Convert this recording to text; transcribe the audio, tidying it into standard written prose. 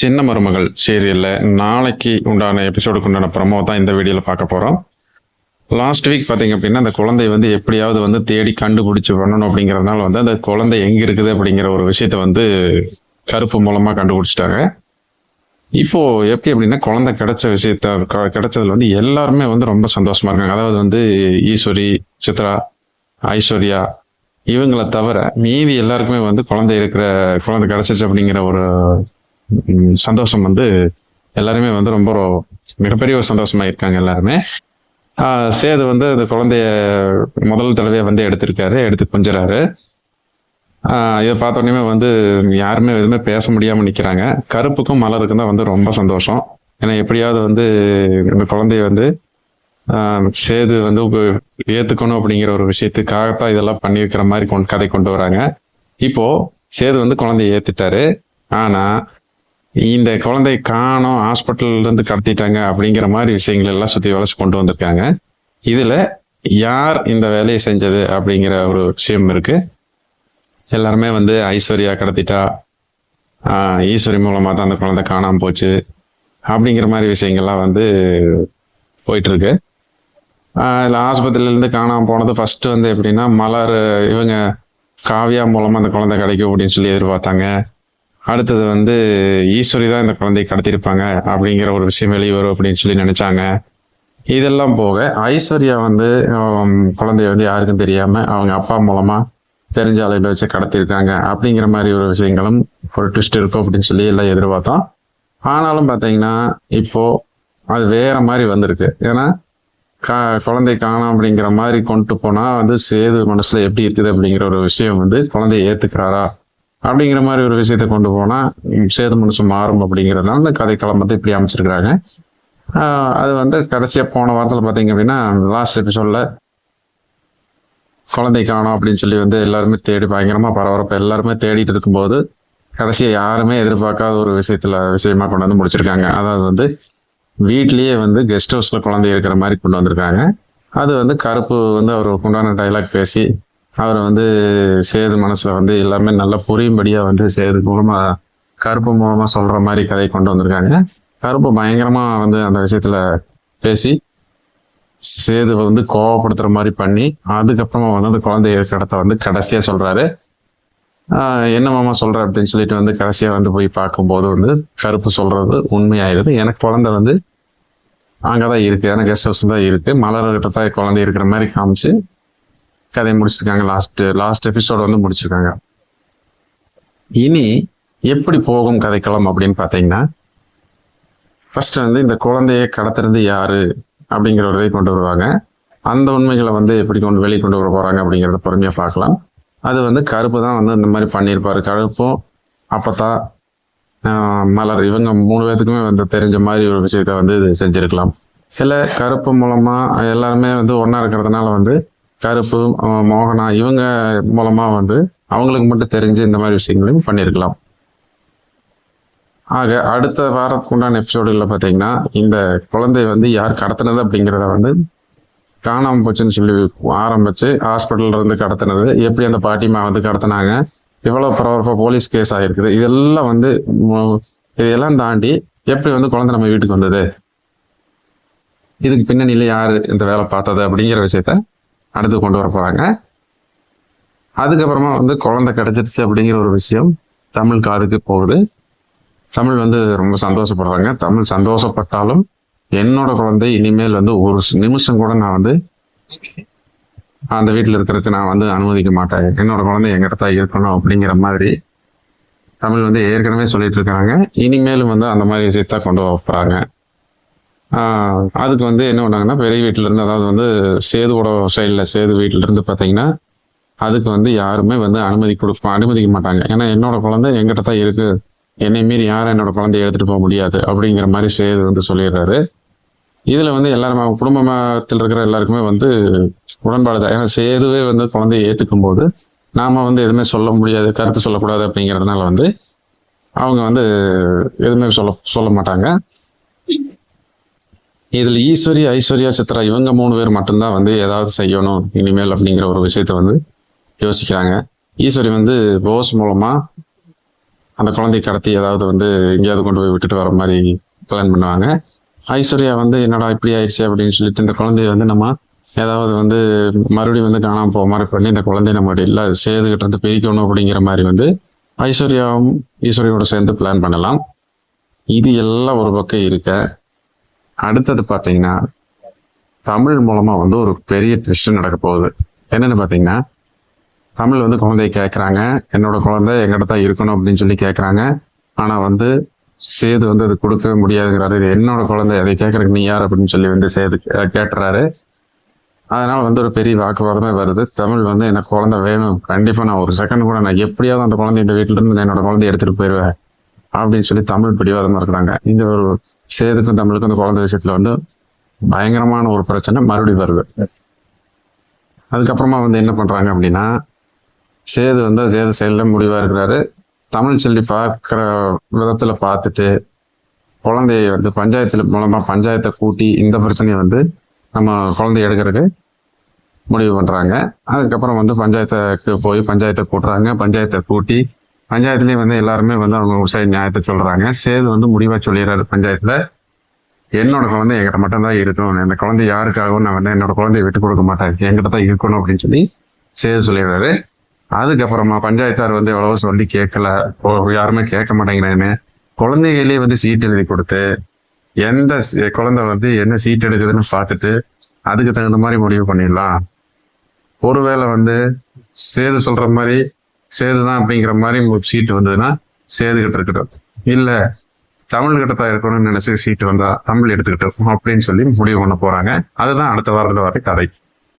சின்ன மருமகள் சீரியல்ல நாளைக்கு உண்டான எபிசோடுக்கு உண்டான ப்ரமோ தான் இந்த வீடியோவில் பார்க்க போகிறோம். லாஸ்ட் வீக் பார்த்தீங்க அப்படின்னா அந்த குழந்தைய வந்து எப்படியாவது வந்து தேடி கண்டுபிடிச்சி பண்ணணும் அப்படிங்கிறதுனால வந்து அந்த குழந்தை எங்கே இருக்குது அப்படிங்கிற ஒரு விஷயத்த வந்து கருப்பு மூலமாக கண்டுபிடிச்சிட்டாங்க. இப்போ எப்படி அப்படின்னா குழந்தை கிடைச்சதுல வந்து எல்லாருமே வந்து ரொம்ப சந்தோஷமா இருக்காங்க. அதாவது வந்து ஈஸ்வரி, சித்ரா, ஐஸ்வர்யா இவங்களை தவிர மீதி எல்லாருக்குமே வந்து குழந்தை கிடைச்சிச்சு அப்படிங்கிற ஒரு சந்தோஷம் வந்து எல்லாருமே வந்து ரொம்ப மிகப்பெரிய ஒரு சந்தோஷமா இருக்காங்க எல்லாருமே. சேது வந்து அந்த குழந்தைய முதல் தடவையை வந்து எடுத்து கொஞ்சறாரு. இதை பார்த்தோன்னே வந்து யாருமே எதுவுமே பேச முடியாம நிக்கிறாங்க. கருப்புக்கும் மலருக்கும் தான் வந்து ரொம்ப சந்தோஷம். ஏன்னா எப்படியாவது வந்து இந்த குழந்தைய வந்து சேது வந்து ஏத்துக்கணும் அப்படிங்கிற ஒரு விஷயத்துக்காகத்தான் இதெல்லாம் பண்ணியிருக்கிற மாதிரி கதை கொண்டு வராங்க. இப்போ சேது வந்து குழந்தைய ஏத்துட்டாரு. ஆனா இந்த குழந்தை காணோம், ஹாஸ்பிட்டல்ல இருந்து கடத்திட்டாங்க அப்படிங்கிற மாதிரி விஷயங்கள் எல்லாம் சுத்தி வளைச்சு கொண்டு வந்திருக்காங்க. இதுல யார் இந்த வேலையை செஞ்சது அப்படிங்கிற ஒரு விஷயம் இருக்கு. எல்லாருமே வந்து ஐஸ்வர்யா கடத்திட்டா, ஈஸ்வரி மூலமா தான் அந்த குழந்தை காணாம போச்சு அப்படிங்கிற மாதிரி விஷயங்கள்லாம் வந்து போயிட்டு இருக்கு. ஆஸ்பத்திரியில இருந்து காணாம போனது ஃபர்ஸ்ட் வந்து எப்படின்னா மலர் இவங்க காவியா மூலமா அந்த குழந்தை கிடைக்கும் அப்படின்னு சொல்லி எதிர்பார்த்தாங்க. அடுத்தது வந்து ஈஸ்வரி தான் இந்த குழந்தையை கடத்திருப்பாங்க அப்படிங்கிற ஒரு விஷயம் வெளியே வரும் அப்படின்னு சொல்லி நினைச்சாங்க. இதெல்லாம் போக ஐஸ்வர்யா வந்து குழந்தைய வந்து யாருக்கும் தெரியாம அவங்க அப்பா மூலமா தெரிஞ்ச அலையில வச்சு கடத்திருக்காங்க அப்படிங்கிற மாதிரி ஒரு விஷயங்களும் ஒரு ட்விஸ்ட் இருக்கும் அப்படின்னு சொல்லி எல்லாம் எதிர்பார்த்தோம். ஆனாலும் பார்த்தீங்கன்னா இப்போ அது வேற மாதிரி வந்திருக்கு. ஏன்னா குழந்தை காணோம் அப்படிங்கிற மாதிரி கொண்டு போனா வந்து சேது மனசுல எப்படி இருக்குது அப்படிங்கிற ஒரு விஷயம் வந்து குழந்தைய ஏத்துக்கிறாரா அப்படிங்கிற மாதிரி ஒரு விஷயத்த கொண்டு போனா சேது மனசு மாறும் அப்படிங்கிறதுனால இந்த கதைக்களம் வந்து இப்படி அமைச்சிருக்கிறாங்க. அது வந்து கடைசியா போன வாரத்தில் பார்த்தீங்க அப்படின்னா லாஸ்ட் எபிசோட்ல குழந்தை காணோம் அப்படின்னு சொல்லி வந்து எல்லாருமே தேடி பயங்கரமா பரபரப்பா எல்லாருமே தேடிட்டு இருக்கும்போது கடைசியா யாருமே எதிர்பார்க்காத ஒரு விஷயமா கொண்டு வந்து முடிச்சிருக்காங்க. அதாவது வந்து வீட்லயே வந்து கெஸ்ட் ஹவுஸ்ல குழந்தை இருக்கிற மாதிரி கொண்டு வந்திருக்காங்க. அது வந்து கருப்பு வந்து அவர் உண்டான டைலாக் பேசி அவர் வந்து சேது மனசுல வந்து எல்லாருமே நல்லா புரியும்படியா வந்து சேது மூலமா கருப்பு மூலமா சொல்ற மாதிரி கதை கொண்டு வந்திருக்காங்க. கருப்பு பயங்கரமா வந்து அந்த விஷயத்துல பேசி சேது வந்து கோவப்படுத்துற மாதிரி பண்ணி அதுக்கப்புறமா வந்து அந்த குழந்தை இருக்கிற இடத்த வந்து கடைசியா சொல்றாரு. என்ன மாமா சொல்ற அப்படின்னு சொல்லிட்டு வந்து கடைசியா வந்து போய் பார்க்கும்போது வந்து கருப்பு சொல்றது உண்மையாயிருது. எனக்கு குழந்தை வந்து அங்கதான் இருக்கு, ஏன்னா கெஸ்ட் ஹவுஸ் தான் இருக்கு, மலர்கிட்ட தான் குழந்தை இருக்கிற மாதிரி காமிச்சு கதையை முடிச்சிருக்காங்க. லாஸ்ட் எபிசோட் வந்து முடிச்சிருக்காங்க. இனி எப்படி போகும் கதைக்களம் அப்படின்னு பாத்தீங்கன்னா ஃபர்ஸ்ட் வந்து இந்த குழந்தைய கடத்துறது யாரு அப்படிங்கிற ஒரு இதை கொண்டு வருவாங்க. அந்த உண்மைகளை வந்து எப்படி வெளியே கொண்டு வர போறாங்க அப்படிங்கிறத பொறுமையா பார்க்கலாம். அது வந்து கருப்பு தான் வந்து இந்த மாதிரி பண்ணியிருப்பாரு. கருப்பும் அப்பத்தான் மலர் இவங்க 3 பேத்துக்குமே வந்து தெரிஞ்ச மாதிரி ஒரு விஷயத்த வந்து செஞ்சிருக்கலாம். இல்ல கருப்பு மூலமா எல்லாருமே வந்து ஒன்னா இருக்கிறதுனால வந்து கருப்பு, மோகனா இவங்க மூலமா வந்து அவங்களுக்கு மட்டும் தெரிஞ்சு இந்த மாதிரி விஷயங்களையும் பண்ணியிருக்கலாம். ஆக அடுத்த வாரத்துக்கு உண்டான எபிசோடுல பாத்தீங்கன்னா இந்த குழந்தை வந்து யார் கடத்தினது அப்படிங்கிறத வந்து காணாம போச்சுன்னு சொல்லி ஆரம்பிச்சு ஹாஸ்பிட்டல்ல இருந்து கடத்தினது, எப்படி அந்த பாட்டிமா வந்து கடத்தினாங்க, இவ்வளவு பரபரப்பா போலீஸ் கேஸ் ஆயிருக்குது, இதெல்லாம் தாண்டி எப்படி வந்து குழந்தை நம்ம வீட்டுக்கு வந்தது, இதுக்கு பின்னணியில யாரு இந்த வேலை பார்த்தது அப்படிங்கிற விஷயத்த அடுத்து கொண்டு வர போறாங்க. அதுக்கப்புறமா வந்து குழந்தை கிடைச்சிருச்சு அப்படிங்கிற ஒரு விஷயம் தமிழ் காதுக்கு போகுது. தமிழ் வந்து ரொம்ப சந்தோஷப்படுறாங்க. தமிழ் சந்தோஷப்பட்டாலும் என்னோட குழந்தை இனிமேல் வந்து ஒரு நிமிஷம் கூட நான் வந்து அந்த வீட்டில் இருக்கிறதுக்கு நான் வந்து அனுமதிக்க மாட்டேன், என்னோட குழந்தை எங்கிட்ட தான் இருக்கணும் அப்படிங்கிற மாதிரி தமிழ் வந்து ஏற்கனவே சொல்லிட்டு இருக்காங்க. இனிமேலும் வந்து அந்த மாதிரி விஷயத்தான் கொண்டு வைப்பாங்க. அதுக்கு வந்து என்ன பண்ணாங்கன்னா பெரிய வீட்டுல இருந்து, அதாவது வந்து சேதுவோட சைட்ல சேது வீட்டுல இருந்து பாத்தீங்கன்னா அதுக்கு வந்து யாருமே வந்து அனுமதிக்க மாட்டாங்க. ஏன்னா என்னோட குழந்தை எங்கிட்ட தான் இருக்கு, என்னை மீறி யாரும் என்னோட குழந்தைய எடுத்துட்டு போக முடியாது அப்படிங்கிற மாதிரி சேது வந்து சொல்லிடுறாரு. இதுல வந்து எல்லாருமே குடும்பத்தில் இருக்கிற எல்லாருக்குமே வந்து உடன்பாடு தான். ஏன்னா சேதுவே வந்து குழந்தைய ஏத்துக்கும் போது நாம வந்து எதுவுமே சொல்ல முடியாது, கருத்து சொல்லக்கூடாது அப்படிங்கிறதுனால வந்து அவங்க வந்து எதுவுமே சொல்ல மாட்டாங்க. இதுல ஈஸ்வரி, ஐஸ்வர்யா, சித்ரா இவங்க 3 பேர் மட்டும்தான் வந்து ஏதாவது செய்யணும் இனிமேல் அப்படிங்கிற ஒரு விஷயத்த வந்து யோசிக்கிறாங்க. ஈஸ்வரி வந்து போஸ் மூலமா அந்த குழந்தையை கடத்தி ஏதாவது வந்து எங்கேயாவது கொண்டு போய் விட்டுட்டு வர மாதிரி பிளான் பண்ணுவாங்க. ஐஸ்வர்யா வந்து என்னடா இப்படி ஆயிடுச்சு அப்படின்னு சொல்லிட்டு இந்த குழந்தைய வந்து நம்ம ஏதாவது வந்து மறுபடியும் வந்து காணாமல் போக மாதிரி பண்ணி இந்த குழந்தைய நம்ம இல்லை சேதுகிட்ட இருந்து பிரிக்கணும் அப்படிங்கிற மாதிரி வந்து ஐஸ்வர்யாவும் ஈஸ்வரியோட சேர்ந்து பிளான் பண்ணலாம். இது எல்லாம் ஒரு பக்கம் இருக்க, அடுத்தது பார்த்தீங்கன்னா தமிழ் மூலமா வந்து ஒரு பெரிய ட்விஸ்ட் நடக்க போகுது. என்னன்னு பார்த்தீங்கன்னா, தமிழ் வந்து குழந்தைய கேட்குறாங்க, என்னோட குழந்தை எங்கிட்ட தான் இருக்கணும் அப்படின்னு சொல்லி கேட்குறாங்க. ஆனால் வந்து சேது வந்து அது கொடுக்கவே முடியாதுங்கிறாரு. இது என்னோட குழந்தை, அதை கேட்கறதுக்கு நீ யார் அப்படின்னு சொல்லி வந்து சேது கேட்டுறாரு. அதனால வந்து ஒரு பெரிய வாக்குவாதம் வருது. தமிழ் வந்து எனக்கு குழந்தை வேணும், கண்டிப்பா நான் ஒரு செகண்ட் கூட நான் எப்படியாவது அந்த குழந்தை இந்த வீட்டுல இருந்து என்னோட குழந்தைய எடுத்துட்டு போயிடுவேன் அப்படின்னு சொல்லி தமிழ் பிடிவாதமா இருக்கிறாங்க. இந்த ஒரு சேதுக்கும் தமிழுக்கும் அந்த குழந்தை விஷயத்துல வந்து பயங்கரமான ஒரு பிரச்சனை மறுபடியும் வருது. அதுக்கப்புறமா வந்து என்ன பண்றாங்க அப்படின்னா, சேது வந்து சேது செயல்ல முடிவா இருக்கிறாரு. தமிழ் சொல்லி பார்க்குற விதத்துல பார்த்துட்டு குழந்தைய வந்து பஞ்சாயத்துல மூலமா பஞ்சாயத்தை கூட்டி இந்த பிரச்சனையை வந்து நம்ம குழந்தைய எடுக்கிறதுக்கு முடிவு பண்றாங்க. அதுக்கப்புறம் வந்து பஞ்சாயத்துக்கு போய் பஞ்சாயத்தை கூட்டுறாங்க. பஞ்சாயத்தை கூட்டி பஞ்சாயத்துலயும் வந்து எல்லாருமே வந்து அவங்க ஒரு சைடு நியாயத்தை சொல்றாங்க. சேது வந்து முடிவா சொல்லிடுறாரு பஞ்சாயத்துல, என்னோட குழந்தை என்கிட்ட மட்டும் தான் இருக்கணும், இந்த குழந்தை யாருக்காகவும் நான் வந்து என்னோட குழந்தைய விட்டு கொடுக்க மாட்டேன், என்கிட்ட தான் இருக்கணும் அப்படின்னு சொல்லி சேது சொல்லிடுறாரு. அதுக்கப்புறமா பஞ்சாயத்தார் வந்து எவ்வளவோ சொல்லி கேட்கல, யாருமே கேட்க மாட்டேங்கிறேன்னு குழந்தைகளே வந்து சீட் எழுதி கொடுத்து எந்த குழந்தை வந்து என்ன சீட் எடுக்குதுன்னு பார்த்துட்டு அதுக்கு தகுந்த மாதிரி முடிவு பண்ணிடலாம். ஒருவேளை வந்து சேது சொல்ற மாதிரி சேதுதான் அப்படிங்கிற மாதிரி சீட்டு வந்ததுன்னா சேது கிட்ட இருக்கட்டும், இல்ல தமிழ் கிட்ட தான் இருக்கணும்னு நினைச்சு சீட்டு வந்தா தமிழ் எடுத்துக்கிட்டோம் அப்படின்னு சொல்லி முடிவு பண்ண போறாங்க. அதுதான் அடுத்த வாரத்துல வர கதை.